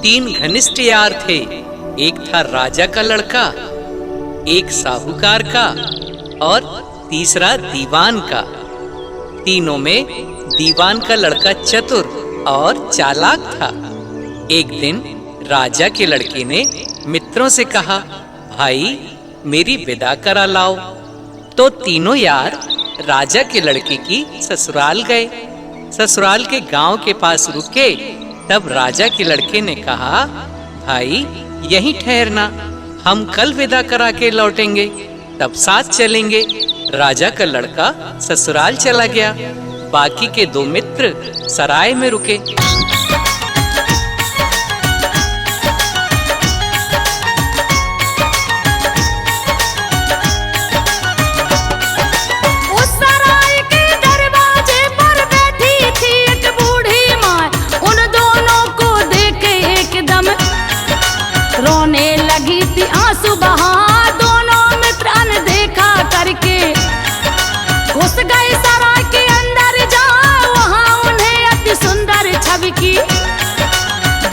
तीन घनिष्ठ यार थे। एक था राजा का लड़का, एक साहूकार का और तीसरा दीवान का। तीनों में दीवान का लड़का चतुर और चालाक था। एक दिन राजा के लड़के ने मित्रों से कहा, भाई मेरी विदा करा लाओ। तो तीनों यार राजा के लड़के की ससुराल गए। ससुराल के गांव के पास रुके। तब राजा के लड़के ने कहा, भाई यहीं ठहरना, हम कल विदा करा के लौटेंगे, तब साथ चलेंगे। राजा का लड़का ससुराल चला गया। बाकी के दो मित्र सराय में रुके। रोने लगी थी आंसू बहा, दोनों मित्र अनदेखा करके घुस गए सराय के अंदर। जा वहां उन्हें अति सुंदर छवि की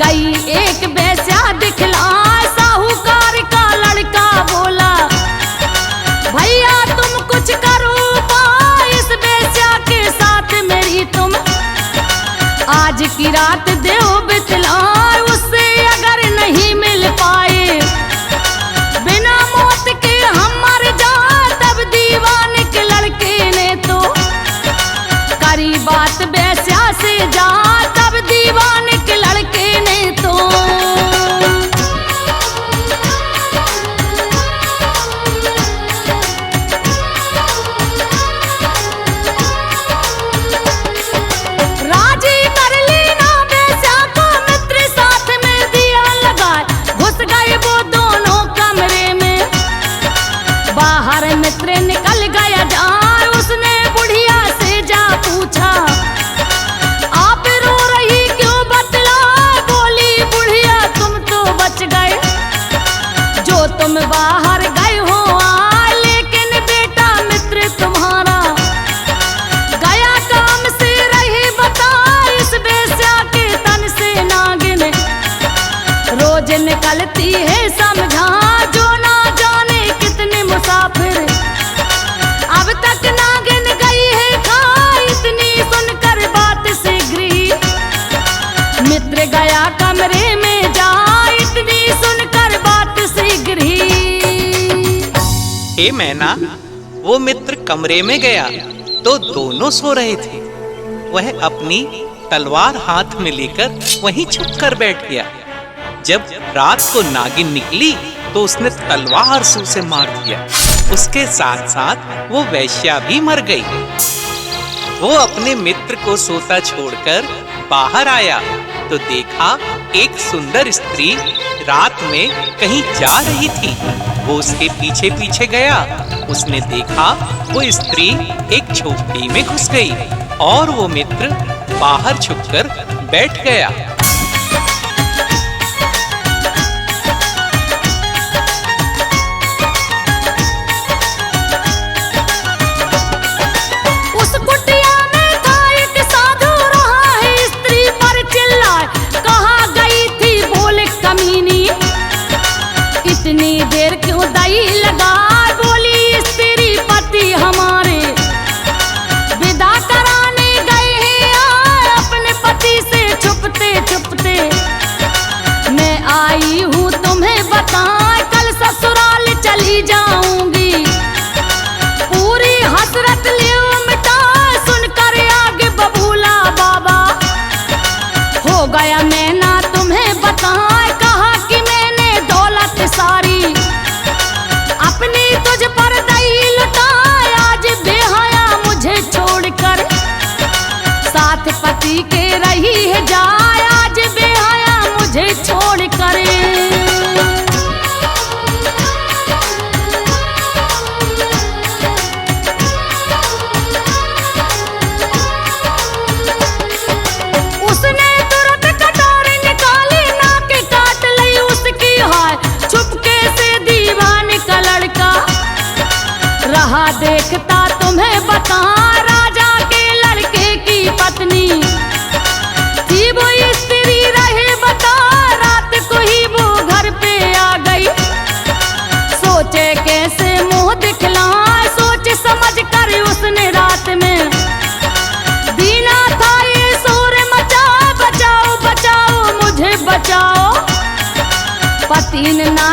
गई एक वेश्या दिखला। साहूकार का लड़का बोला, भैया तुम कुछ करो उपाय, इस वेश्या के साथ मेरी तुम आज की रात देव बितलाए। उससे अगर नहीं मिल पाए, बिना मौत के हम मर जाए। तब दीवान के लड़के ने तो करी बात वेश्या से जा। तब दीवान के लड़के ने तो मित्र निकल गया जाए। उसने बुढ़िया से जा पूछा, आप रो रही क्यों बतला। बोली बुढ़िया तुम तो बच गए, जो तुम बाहर गए हो आ। लेकिन बेटा मित्र तुम्हारा गया काम से रही बता। इस वेश्या के तन से नागिन रोज निकलती है समझा। जो ना जाने कितने मुसाफिर अब तक नागिन गई है खा। इतनी सुनकर बात शीघ्र ही मित्र गया कमरे में जा। इतनी सुनकर बात शीघ्र ही। हे मैना, वो मित्र कमरे में गया तो दोनों सो रहे थे। वह अपनी तलवार हाथ में लेकर वहीं छुपकर बैठ गया। जब रात को नागिन निकली तो उसने तलवार से उसे मार दिया। उसके साथ साथ वो वेश्या भी मर गई। वो अपने मित्र को सोता छोड़कर बाहर आया तो देखा एक सुंदर स्त्री रात में कहीं जा रही थी। वो उसके पीछे पीछे गया। उसने देखा वो स्त्री एक झोपड़ी में घुस गई और वो मित्र बाहर छुपकर बैठ गया। इतनी देर क्यों दई लगा। बोली स्त्री पति हमारे विदा कराने गए हैं। अपने पति से छुपते छुपते मैं आई हूँ तुम्हें बताए। कल ससुराल चली जाऊंगी, पूरी हसरत ले मिटा। सुनकर आगे बबूला बाबा हो गया मैं ना तुम्हें बताए। कहा कि मैंने दौलत सारी अपनी तुझ पर दई लुटाए। आज बेहया मुझे छोड़कर साथ पति के रही है जाए। आज बेहया मुझे छोड़कर। उसने तुरंत कटार निकाली, नाक काट ली उसकी हाय। चुपके से दीवान का लड़का रहा देखता तुम्हें बता। राजा के लड़के की पत्नी थी वो स्त्री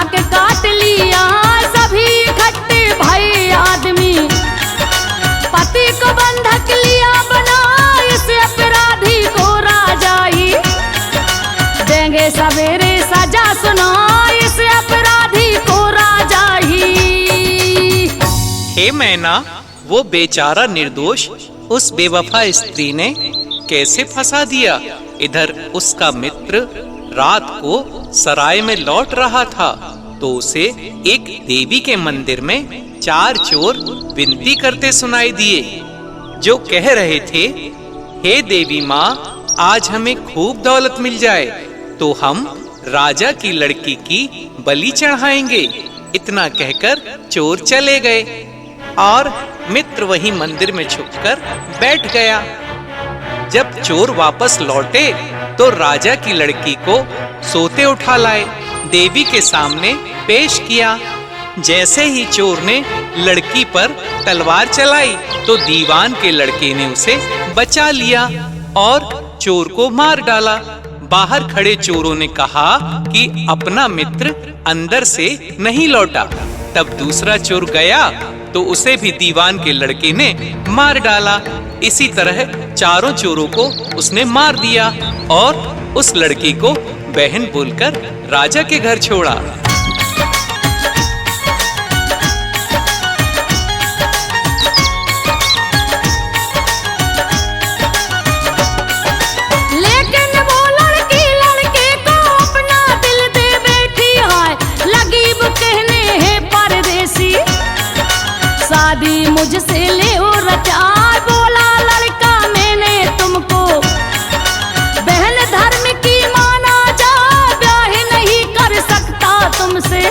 नाक काट लिया, सभी इकट्ठे भये आदमी, पति को बंधक लिया बना, इस अपराधी को राजा ही देंगे सवेरे सजा सुना, इस अपराधी को राजा ही। हे मैना, वो बेचारा निर्दोष उस बेवफा स्त्री ने कैसे फंसा दिया। इधर उसका मित्र रात को सराय में लौट रहा था तो उसे एक देवी के मंदिर में 4 चोर विनती करते सुनाई दिए, जो कह रहे थे, हे देवी माँ, आज हमें खूब दौलत मिल जाए तो हम राजा की लड़की की बलि चढ़ाएंगे। इतना कहकर चोर चले गए और मित्र वही मंदिर में छुपकर बैठ गया। जब चोर वापस लौटे तो राजा की लड़की को सोते उठा लाए, देवी के सामने पेश किया। जैसे ही चोर ने लड़की पर तलवार चलाई तो दीवान के लड़के ने उसे बचा लिया और चोर को मार डाला। बाहर खड़े चोरों ने कहा कि अपना मित्र अंदर से नहीं लौटा। तब दूसरा चोर गया तो उसे भी दीवान के लड़के ने मार डाला। इसी तरह चारों चोरों को उसने मार दिया और उस लड़की को बहन बोलकर राजा के घर छोड़ा। लेकिन वो लड़की लड़के को अपना दिल दे बैठी है, लगी वो कहने है परदेसी, शादी मुझसे ले ओ रचा। बोला लड़का मैंने तुमको बहन धर्म की माना जा, ब्याह नहीं कर सकता तुमसे,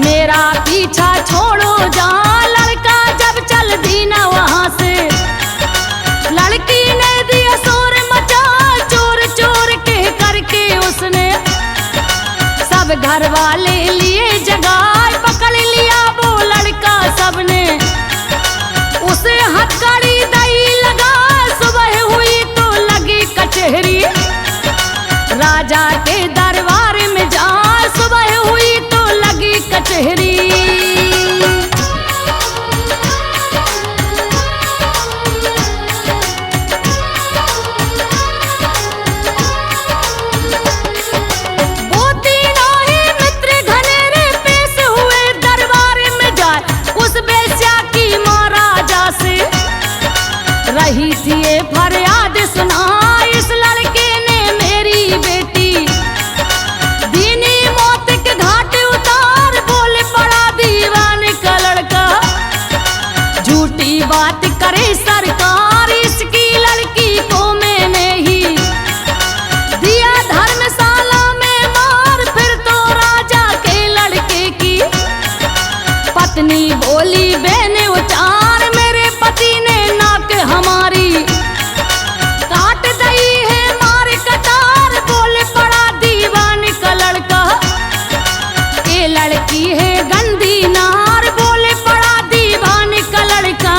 मेरा पीछा छोड़ो जा। लड़का जब चल दी ना वहाँ से, लड़की ने दिया शोर मचा, चोर चोर कह करके उसने सब घर वाले लिए जगाए, पकड़ लिया वो लड़का सबने, उसे हथकड़ी दई लगा। सुबह हुई तो लगी कचहरी, राजा के दरबार में जा, सुबह हुई तो लगी कचहरी। वो तीनों ही मित्र घनेरे पेश हुए दरबार में जाए, उस बेश्या की माँ राजा से रही थी ये फरियाद सुना, इस लड़के ने मेरी बेटी दीनी मौत के घाट उतार। बोले पड़ा दीवान का लड़का, झूठी बात करे सरकार, इसकी लड़की को मैंने ही दिया धर्मशाला में मार। फिर तो राजा के लड़के की पत्नी बोली, बहने उचार, मेरे पति ने नाक हमारी काट दई है मार कटार। बोले पड़ा दीवान का लड़का, ये लड़की है गंदी नार। बोले पड़ा दीवान का लड़का।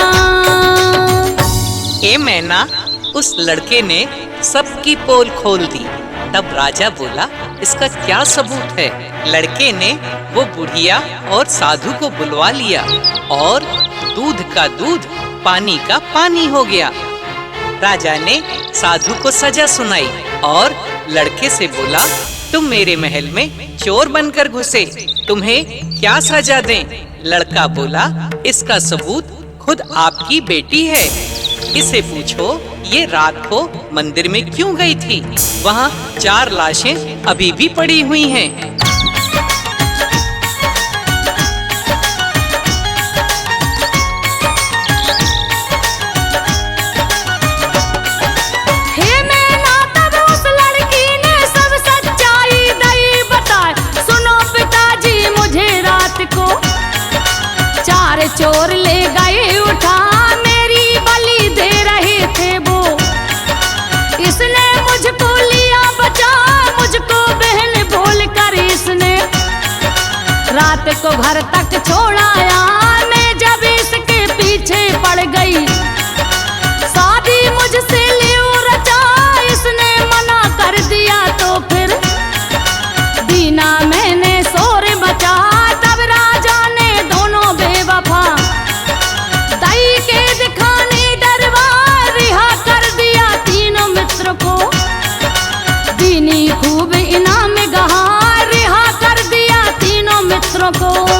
हे मैना, उस लड़के ने सबकी पोल खोल दी। तब राजा बोला, इसका क्या सबूत है? लड़के ने वो बुढ़िया और साधु को बुलवा लिया और दूध का दूध पानी का पानी हो गया। राजा ने साधु को सजा सुनाई और लड़के से बोला, तुम मेरे महल में चोर बनकर घुसे, तुम्हें क्या सजा दें? लड़का बोला, इसका सबूत खुद आपकी बेटी है, इसे पूछो ये रात को मंदिर में क्यों गई थी? वहाँ 4 लाशें अभी भी पड़ी हुई हैं। चोर ले गए उठा, मेरी बलि दे रहे थे वो, इसने मुझको लिया बचा, मुझको बहन बोल कर इसने रात को घर तक छोड़ाया। मैं जब इसके पीछे पड़ गई, शादी मुझसे लियो रचा, इसने मना कर दिया तो फिर दीना मैंने सोर दोनों को।